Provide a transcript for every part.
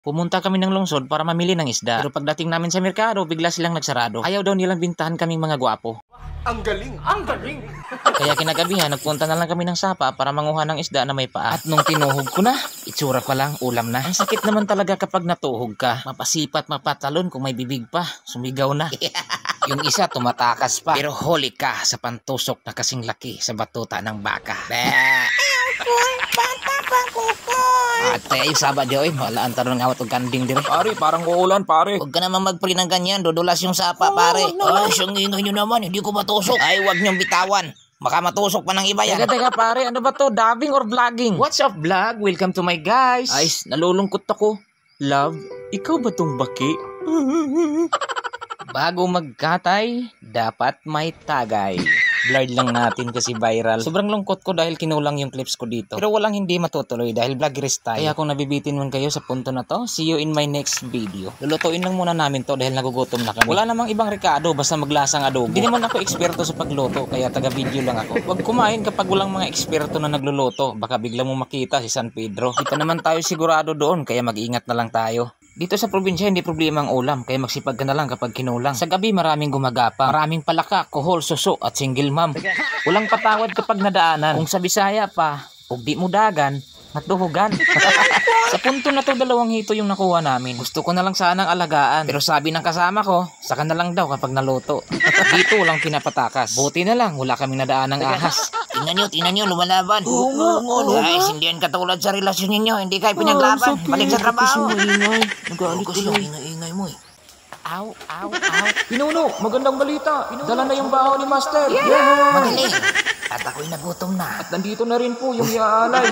Pumunta kami ng lungsod para mamili ng isda. Pero pagdating namin sa merkado, bigla silang nagsarado. Ayaw daw nilang bintahan kaming mga gwapo. Ang galing! Ang galing! Kaya kinagabihan, nagpunta na lang kami ng sapa para manguha ng isda na may paa. At nung tinuhog ko na, itsura pa lang, ulam na. Ang sakit naman talaga kapag natuhog ka. Mapasipat, mapatalon kung may bibig pa. Sumigaw na. Yung isa tumatakas pa. Pero huli ka sa pantusok na kasing laki sa batuta ng baka. At yung saba di oy, wala ang tarong ngawat og kanding dire. Pare, parang uulan pare. Huwag ka naman magpre ng ganyan, dudulas yung sapa pare. Ay, siyang ingay nyo naman, hindi ko matusok. Ay, wag niyong bitawan. Baka matusok pa ng iba yan. Teka pare, ano ba to? Dubbing or vlogging? What's up vlog? Welcome to my guys. Ay, nalulungkot ako. Love, ikaw ba tong baki? Bago magkatay, dapat may tagay. Blurred lang natin kasi viral. Sobrang lungkot ko dahil kinulang yung clips ko dito. Pero walang hindi matutuloy dahil vloggerist tayo. Kaya kung nabibitin man kayo sa punto na to, see you in my next video. Lulutuin lang muna namin to dahil nagugutom na kami. Wala namang ibang rekado basta maglasang adobo. Hindi naman ako eksperto sa pagluto kaya taga video lang ako. Huwag kumain kapag walang mga eksperto na nagluluto. Baka bigla mo makita si San Pedro. Di pa naman tayo sigurado doon kaya mag-ingat na lang tayo. Dito sa probinsya, hindi problema ang ulam, kaya magsipag ka na lang kapag kinulang. Sa gabi, maraming gumagapa, maraming palaka, kohol, suso, at single mom. Walang patawad kapag nadaanan. Kung sa Bisaya pa, ug di mo dagan, natuhugan. Sa punto na to, 2 hito yung nakuha namin. Gusto ko na lang sanang alagaan, pero sabi ng kasama ko, saka na lang daw kapag naluto. Dito walang pinapatakas. Buti na lang, wala kaming nadaan ng ahas. Tingnan nyo, lumalaban. Guys, hindi yan katulad sa relasyon ninyo. Hindi kayo pinaglaban. Balik sa trabaho. Nagalit sila. Ingay mo eh. Ow. Pinuno, magandang balita. Dala na yung baho ni Master. Yeah! Magaling. At ako'y nagutom na. At nandito na rin po yung iaalay.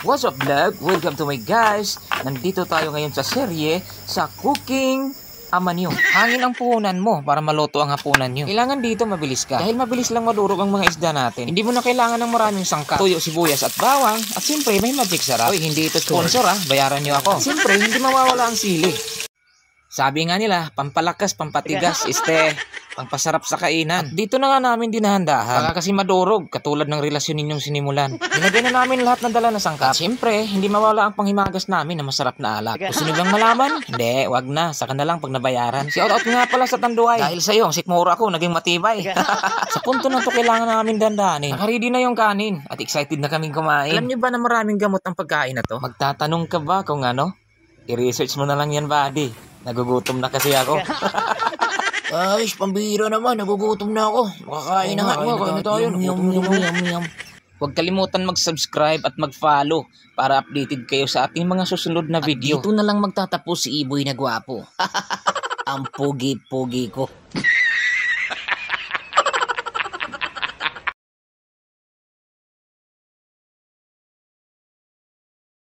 What's up vlog? Welcome to my guys. Nandito tayo ngayon sa serye sa Cooking Amanyo. Hangin ang puhunan mo para maluto ang hapunan nyo. Kailangan dito mabilis ka. Dahil mabilis lang madurog ang mga isda natin. Hindi mo na kailangan ng maraming sangkap. Tuyo, sibuyas at bawang. At siyempre may magic sarap. Uy, hindi ito sponsor bayaran nyo ako. Siyempre, hindi mawawala ang sili. Sabi nga nila, pampalakas, pampatigas, pampasarap sa kainan. At dito na nga namin dinahandahan. Baka kasi madurog, katulad ng relasyon ninyong sinimulan. Nilagay na namin lahat ng dala na sangkap. At siyempre, hindi mawala ang panghimagas namin na masarap na alak. Gusto nyo bang malaman? Hindi, wag na. Saka na lang pag nabayaran. Shoutout nga pala sa Tanduay. Dahil sa'yo, ang sikmura ako, naging matibay. Sa punto na to, kailangan namin dandanin. Nakaready na yung kanin. At excited na kaming kumain. Alam nyo ba na maraming gamot ang pagkain na to? Magtatanong ka ba kung ano? I-research mo na lang yan, buddy. Nagugutom na kasi ako. Ay, pambihira naman. Nagugutom na ako. Makakain na nga. Kain na tayo. Yum. Huwag kalimutan mag-subscribe at mag-follow para updated kayo sa ating mga susunod na video. At dito na lang magtatapos si Iboy na gwapo. Ang pugi-pugi ko.